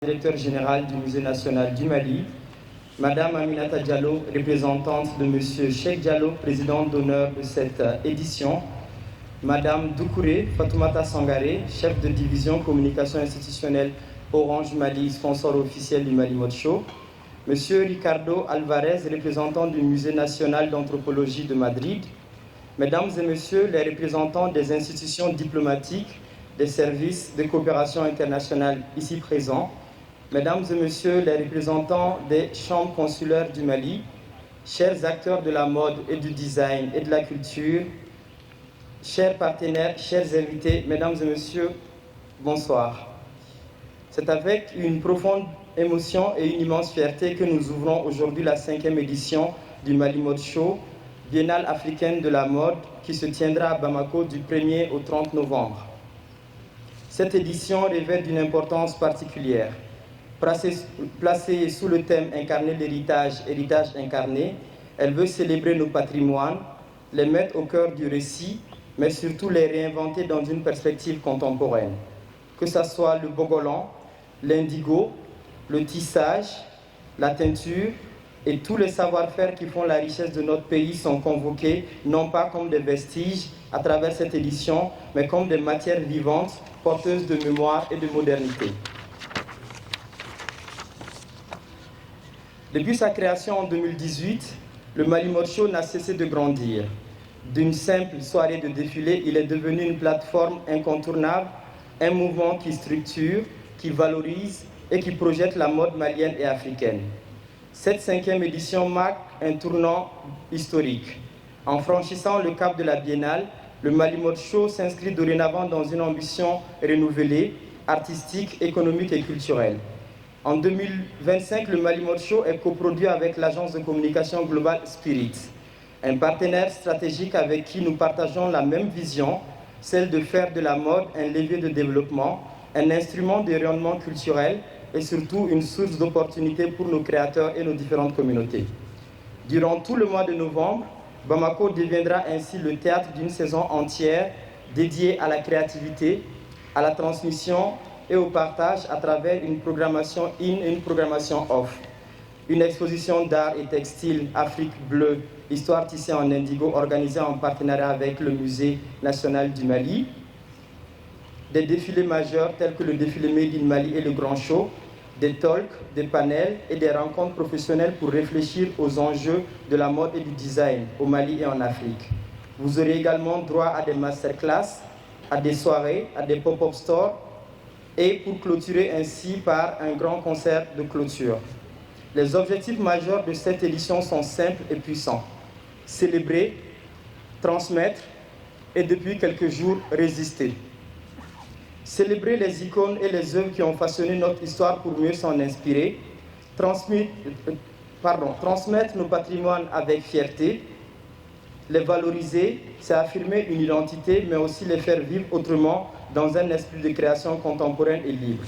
Directeur général du Musée national du Mali, Madame Aminata Diallo, représentante de Monsieur Cheikh Diallo, président d'honneur de cette édition, Madame Doucouré Fatoumata Sangaré, chef de division communication institutionnelle Orange Mali, sponsor officiel du Mali Mode Show, Monsieur Ricardo Alvarez, représentant du Musée national d'anthropologie de Madrid, Mesdames et Messieurs les représentants des institutions diplomatiques, des services de coopération internationale ici présents, Mesdames et Messieurs les représentants des chambres consulaires du Mali, chers acteurs de la mode et du design et de la culture, chers partenaires, chers invités, Mesdames et Messieurs, bonsoir. C'est avec une profonde émotion et une immense fierté que nous ouvrons aujourd'hui la 5e édition du Mali Mode Show, biennale africaine de la mode qui se tiendra à Bamako du 1er au 30 novembre. Cette édition revêt d'une importance particulière. Placée sous le thème « Incarner l'héritage, héritage incarné », elle veut célébrer nos patrimoines, les mettre au cœur du récit, mais surtout les réinventer dans une perspective contemporaine. Que ce soit le bogolan, l'indigo, le tissage, la teinture et tous les savoir-faire qui font la richesse de notre pays sont convoqués, non pas comme des vestiges à travers cette édition, mais comme des matières vivantes, porteuses de mémoire et de modernité. Depuis sa création en 2018, le Mali Mode Show n'a cessé de grandir. D'une simple soirée de défilé, il est devenu une plateforme incontournable, un mouvement qui structure, qui valorise et qui projette la mode malienne et africaine. Cette 5e édition marque un tournant historique. En franchissant le cap de la biennale, le Mali Mode Show s'inscrit dorénavant dans une ambition renouvelée, artistique, économique et culturelle. En 2025, le Mali Mode Show est coproduit avec l'agence de communication globale Spirit, un partenaire stratégique avec qui nous partageons la même vision, celle de faire de la mode un levier de développement, un instrument de rayonnement culturel et surtout une source d'opportunités pour nos créateurs et nos différentes communautés. Durant tout le mois de novembre, Bamako deviendra ainsi le théâtre d'une saison entière dédiée à la créativité, à la transmission et au partage à travers une programmation in et une programmation off. Une exposition d'art et textile Afrique bleue, histoire tissée en indigo, organisée en partenariat avec le Musée national du Mali. Des défilés majeurs tels que le défilé Made in Mali et le Grand Show, des talks, des panels et des rencontres professionnelles pour réfléchir aux enjeux de la mode et du design au Mali et en Afrique. Vous aurez également droit à des masterclass, à des soirées, à des pop-up stores et pour clôturer ainsi par un grand concert de clôture. Les objectifs majeurs de cette édition sont simples et puissants. Célébrer, transmettre et depuis quelques jours résister. Célébrer les icônes et les œuvres qui ont façonné notre histoire pour mieux s'en inspirer. Transmettre nos patrimoines avec fierté. Les valoriser, c'est affirmer une identité, mais aussi les faire vivre autrement dans un esprit de création contemporaine et libre.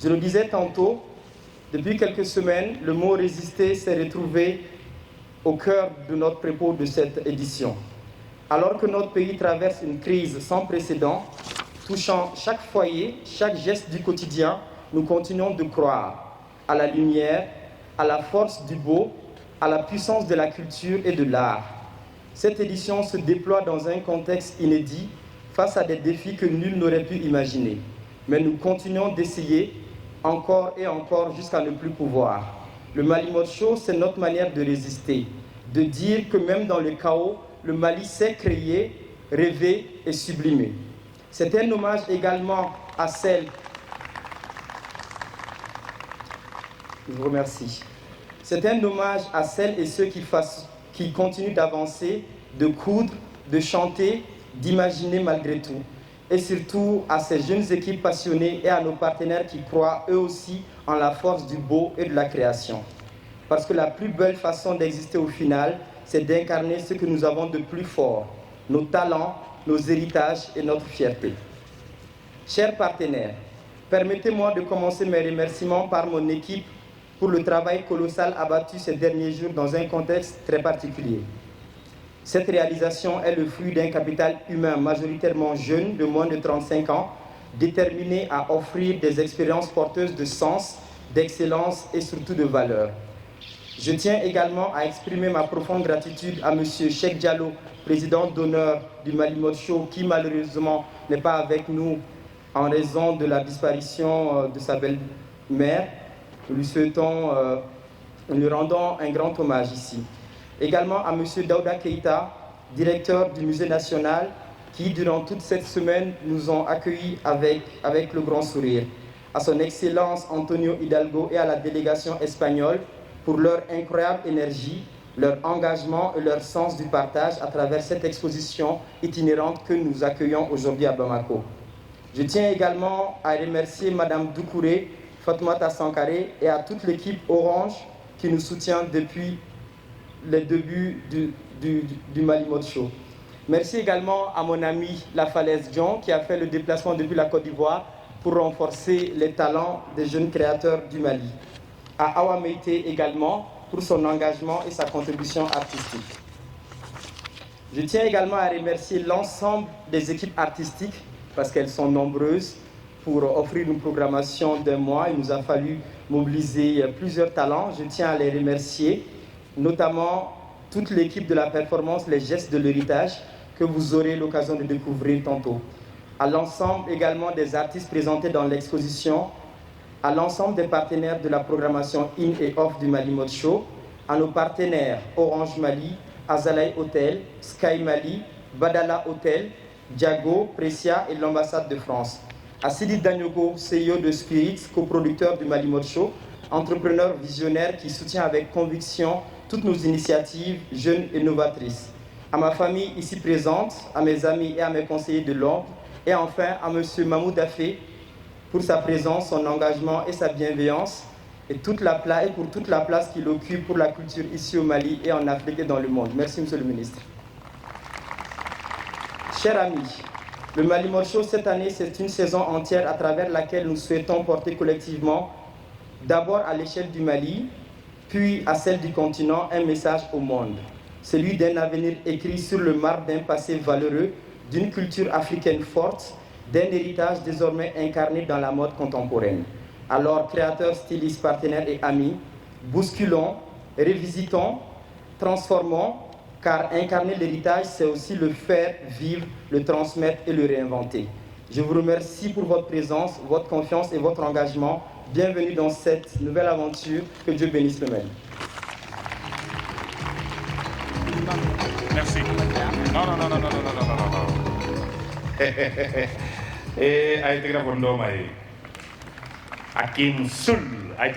Je le disais tantôt, depuis quelques semaines, le mot « résister » s'est retrouvé au cœur de notre propos de cette édition. Alors que notre pays traverse une crise sans précédent, touchant chaque foyer, chaque geste du quotidien, nous continuons de croire à la lumière, à la force du beau, à la puissance de la culture et de l'art. Cette édition se déploie dans un contexte inédit, face à des défis que nul n'aurait pu imaginer. Mais nous continuons d'essayer encore et encore jusqu'à ne plus pouvoir. Le Mali Mode Show, c'est notre manière de résister, de dire que même dans le chaos, le Mali sait créer, rêver et sublimer. C'est un hommage également à celles... Je vous remercie. C'est un hommage à celles et ceux qui continuent d'avancer, de coudre, de chanter, d'imaginer malgré tout. Et surtout à ces jeunes équipes passionnées et à nos partenaires qui croient eux aussi en la force du beau et de la création. Parce que la plus belle façon d'exister au final, c'est d'incarner ce que nous avons de plus fort, nos talents, nos héritages et notre fierté. Chers partenaires, permettez-moi de commencer mes remerciements par mon équipe pour le travail colossal abattu ces derniers jours dans un contexte très particulier. Cette réalisation est le fruit d'un capital humain majoritairement jeune, de moins de 35 ans, déterminés à offrir des expériences porteuses de sens, d'excellence et surtout de valeur. Je tiens également à exprimer ma profonde gratitude à M. Cheikh Diallo, président d'honneur du Mali Mode Show, qui malheureusement n'est pas avec nous en raison de la disparition de sa belle-mère. Nous lui rendons un grand hommage ici. Également à M. Daouda Keïta, directeur du Musée national, qui durant toute cette semaine nous ont accueillis avec le grand sourire. À son Excellence Antonio Hidalgo et à la délégation espagnole pour leur incroyable énergie, leur engagement et leur sens du partage à travers cette exposition itinérante que nous accueillons aujourd'hui à Bamako. Je tiens également à remercier Mme Doucouré, Fatoumata Sankaré et à toute l'équipe Orange qui nous soutient depuis les débuts du Mali Mode Show. Merci également à mon ami La Falaise Dion qui a fait le déplacement depuis la Côte d'Ivoire pour renforcer les talents des jeunes créateurs du Mali. À Awa Meïté également pour son engagement et sa contribution artistique. Je tiens également à remercier l'ensemble des équipes artistiques parce qu'elles sont nombreuses pour offrir une programmation d'un mois. Il nous a fallu mobiliser plusieurs talents. Je tiens à les remercier, notamment toute l'équipe de la performance Les Gestes de l'Héritage que vous aurez l'occasion de découvrir tantôt. À l'ensemble également des artistes présentés dans l'exposition, à l'ensemble des partenaires de la programmation in et off du Mali Mode Show, à nos partenaires Orange Mali, Azalai Hotel, Sky Mali, Badala Hotel, Diago, Precia et l'ambassade de France. À Sidi Danyogo, CEO de Spirits, coproducteur du Mali Mode Show, entrepreneur visionnaire qui soutient avec conviction toutes nos initiatives jeunes et novatrices. À ma famille ici présente, à mes amis et à mes conseillers de l'ombre, et enfin à M. Mahmoud Afé pour sa présence, son engagement et sa bienveillance, et pour toute la place qu'il occupe pour la culture ici au Mali et en Afrique et dans le monde. Merci, Monsieur le Ministre. Chers amis, le Mali Mode Show cette année, c'est une saison entière à travers laquelle nous souhaitons porter collectivement, d'abord à l'échelle du Mali, puis à celle du continent, un message au monde. Celui d'un avenir écrit sur le marbre d'un passé valeureux, d'une culture africaine forte, d'un héritage désormais incarné dans la mode contemporaine. Alors, créateurs, stylistes, partenaires et amis, bousculons, revisitons, transformons, car incarner l'héritage, c'est aussi le faire vivre, le transmettre et le réinventer. Je vous remercie pour votre présence, votre confiance et votre engagement. Bienvenue dans cette nouvelle aventure. Que Dieu bénisse le Mali. Merci. Non. Aïe, Akim Sul, aïe,